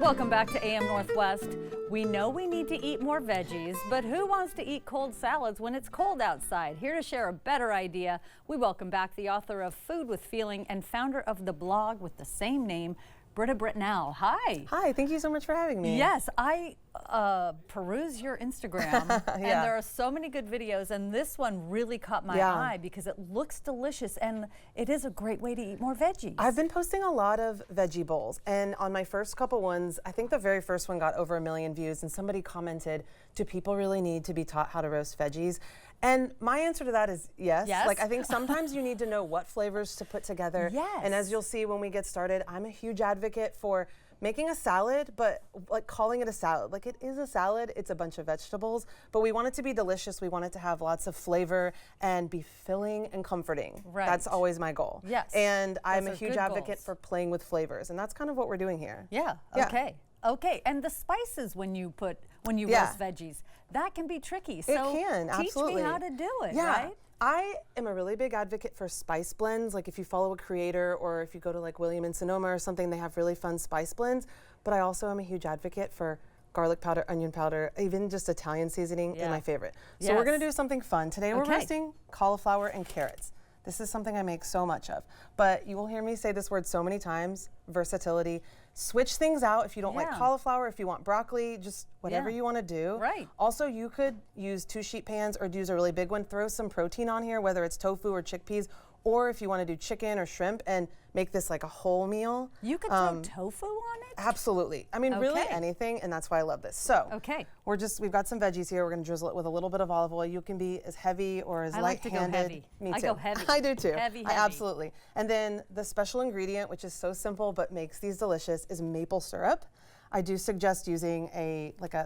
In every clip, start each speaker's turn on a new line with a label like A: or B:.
A: Welcome back to AM Northwest. We know we need to eat more veggies, but who wants to eat cold salads when it's cold outside? Here to share a better idea, we welcome back the author of Food with Feeling and founder of the blog with the same name, Brita Britnell. Hi.
B: Hi, thank you so much for having me.
A: Yes, I peruse your Instagram and there are so many good videos, and this one really caught my eye because it looks delicious and it is a great way to eat more veggies.
B: I've been posting a lot of veggie bowls, and on my first couple ones, I think the very first one got over 1 million views, and somebody commented, do people really need to be taught how to roast veggies? And my answer to that is yes. Like, I think sometimes you need to know what flavors to put together.
A: Yes.
B: And as you'll see when we get started, I'm a huge advocate for making a salad, but like calling it a salad. Like, it is a salad, it's a bunch of vegetables, but we want it to be delicious. We want it to have lots of flavor and be filling and comforting.
A: Right.
B: That's always my goal.
A: Yes.
B: And I'm a
A: Those are
B: huge
A: good
B: advocate
A: goals.
B: for playing with flavors, and that's kind of what we're doing here.
A: Yeah. Okay. Okay. And the spices when you roast veggies, that can be tricky. So
B: it can, absolutely.
A: Teach me how to do it,
B: yeah.
A: right?
B: I am a really big advocate for spice blends. Like, if you follow a creator or if you go to like William and Sonoma or something, they have really fun spice blends. But I also am a huge advocate for garlic powder, onion powder, even just Italian seasoning is my favorite. So we're gonna do something fun. Today we're roasting cauliflower and carrots. This is something I make so much of, but you will hear me say this word so many times, versatility. Switch things out if you don't like cauliflower, if you want broccoli, just whatever you want to do.
A: Right.
B: Also, you could use 2 sheet pans or use a really big one. Throw some protein on here, whether it's tofu or chickpeas, or if you want to do chicken or shrimp and make this like a whole meal.
A: You could throw tofu on it?
B: Absolutely. I mean, really anything, and that's why I love this. So, we've got some veggies here. We're going to drizzle it with a little bit of olive oil. You can be as heavy or as light-handed.
A: I like to go heavy.
B: Me too.
A: I go heavy.
B: I do too.
A: Heavy.
B: Absolutely. And then the special ingredient, which is so simple but makes these delicious, is maple syrup. I do suggest using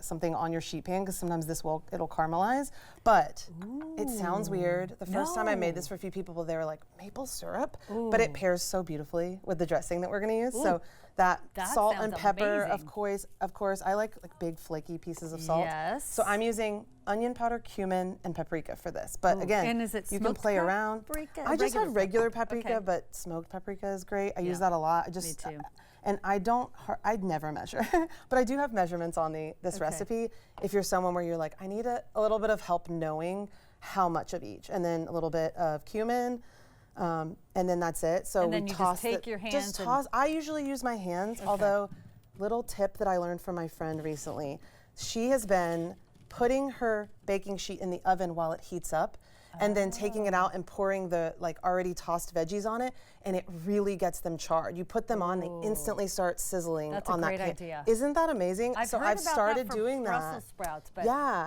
B: something on your sheet pan because sometimes it'll caramelize, but it sounds weird. The first time I made this for a few people, they were like, maple syrup? But it pairs so beautifully with the dressing that we're gonna use. So that salt and pepper, of course, I like big flaky pieces of salt.
A: Yes.
B: So I'm using onion powder, cumin, and paprika for this. But again,
A: and is it
B: you can play around.
A: Paprika?
B: I just have regular paprika, but smoked paprika is great. I use that a lot.
A: Me too.
B: And I'd never measure, but I do have measurements on this recipe. If you're someone where you're like, I need a little bit of help knowing how much of each, and then a little bit of cumin, and then that's it. So
A: and then
B: we
A: you
B: toss
A: just take your hands.
B: Just toss. I usually use my hands, although little tip that I learned from my friend recently, she has been putting her baking sheet in the oven while it heats up, and then taking it out and pouring the already tossed veggies on it, and it really gets them charred. You put them on, they instantly start sizzling on that pan.
A: That's a great idea.
B: Isn't that amazing?
A: I've
B: started doing that.
A: Brussels sprouts, but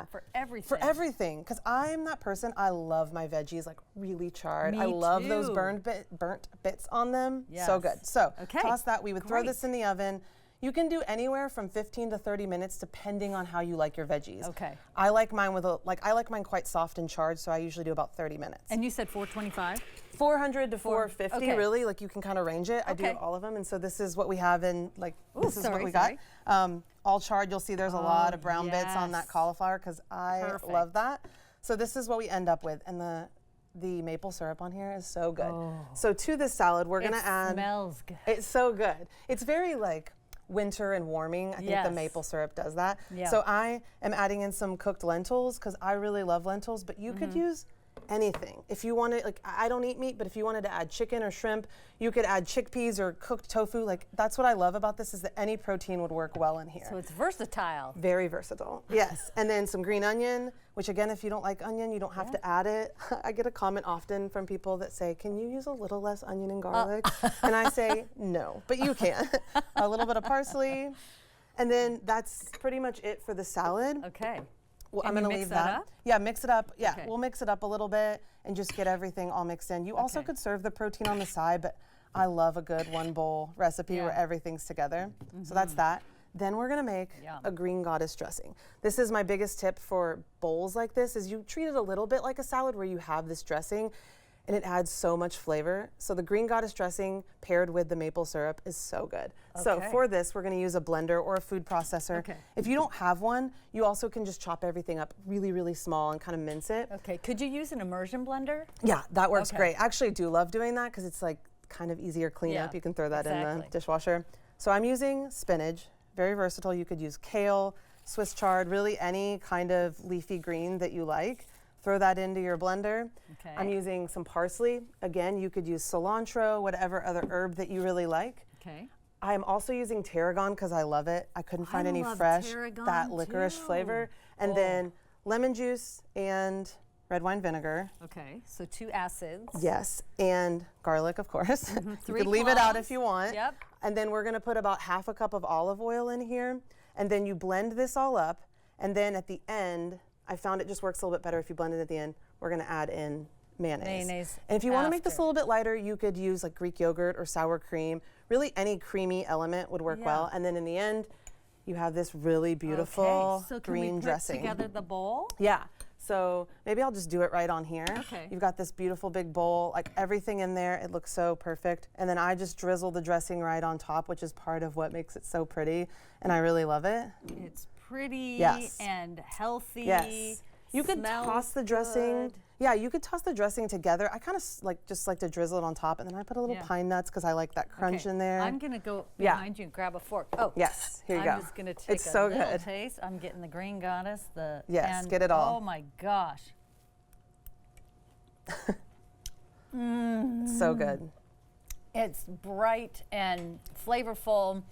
A: for everything.
B: For everything, because I'm that person. I love my veggies like really charred.
A: Me
B: I love
A: too.
B: those burnt bits on them. So good. So toss that. We would throw this in the oven. You can do anywhere from 15 to 30 minutes depending on how you like your veggies.
A: Okay.
B: I like mine I like mine quite soft and charred, so I usually do about 30 minutes.
A: And you said 425?
B: 400 to 450, really. Like, you can kind of range it. I do all of them, and so this is what we have in this is what we got. All charred. You'll see there's a lot of brown bits on that cauliflower because I love that. So this is what we end up with, and the maple syrup on here is so good. So to this salad, we're gonna add.
A: It smells good.
B: It's so good. It's very winter and warming. I think the maple syrup does that. So I am adding in some cooked lentils because I really love lentils, but you could use anything. If you wanted, I don't eat meat, but if you wanted to add chicken or shrimp, you could add chickpeas or cooked tofu. That's what I love about this, is that any protein would work well in here.
A: So it's versatile.
B: Very versatile, yes. And then some green onion, which again, if you don't like onion, you don't have to add it. I get a comment often from people that say, can you use a little less onion and garlic? And I say, no, but you can. A little bit of parsley. And then that's pretty much it for the salad.
A: Okay.
B: Well, I'm going to leave that. Yeah, mix it up. Yeah, we'll mix it up a little bit and just get everything all mixed in. You also could serve the protein on the side, but I love a good one bowl recipe where everything's together. So that's that. Then we're gonna make a green goddess dressing. This is my biggest tip for bowls like this, is you treat it a little bit like a salad where you have this dressing and it adds so much flavor. So the green goddess dressing paired with the maple syrup is so good. So for this, we're gonna use a blender or a food processor. If you don't have one, you also can just chop everything up really, really small and kind of mince it.
A: Okay, could you use an immersion blender?
B: Yeah, that works great. I actually do love doing that because it's like kind of easier cleanup. You can throw that in the dishwasher. So I'm using spinach, very versatile. You could use kale, Swiss chard, really any kind of leafy green that you like. Throw that into your blender.
A: Okay.
B: I'm using some parsley. Again, you could use cilantro, whatever other herb that you really like.
A: Okay.
B: I'm also using tarragon because I love it. I couldn't find any fresh, that licorice flavor. And then lemon juice and red wine vinegar.
A: Okay, so 2 acids.
B: Yes, and garlic, of course. You could leave it out if you want.
A: Yep.
B: And then we're gonna put about half a cup of olive oil in here. And then you blend this all up. And then at the end, I found it just works a little bit better if you blend it at the end. We're gonna add in mayonnaise. And if you wanna make this a little bit lighter, you could use like Greek yogurt or sour cream. Really any creamy element would work well. And then in the end, you have this really beautiful green dressing.
A: Put together the bowl?
B: Yeah. So maybe I'll just do it right on here.
A: Okay.
B: You've got this beautiful big bowl, like everything in there. It looks so perfect. And then I just drizzle the dressing right on top, which is part of what makes it so pretty. And I really love it.
A: It's pretty
B: Yes.
A: and healthy.
B: Yes. You could toss the dressing.
A: Good.
B: Yeah, you could toss the dressing together. I kind of just like to drizzle it on top, and then I put a little pine nuts because I like that crunch in there.
A: I'm gonna go behind you and grab a fork. Oh,
B: yes, here you go.
A: I'm just gonna take a little taste. I'm getting the green goddess.
B: Get it all.
A: Oh my gosh.
B: It's so good.
A: It's bright and flavorful.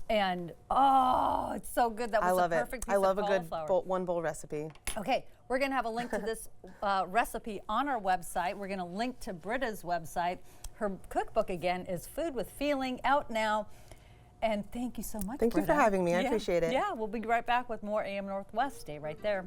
A: And it's so good. That was a perfect piece of cauliflower.
B: I love a good one bowl recipe.
A: Okay, we're gonna have a link to this recipe on our website. We're gonna link to Brita's website. Her cookbook again is Food with Feeling, out now. And thank you so much,
B: Thank you for having me. I appreciate it.
A: Yeah, we'll be right back with more AM Northwest. Stay right there.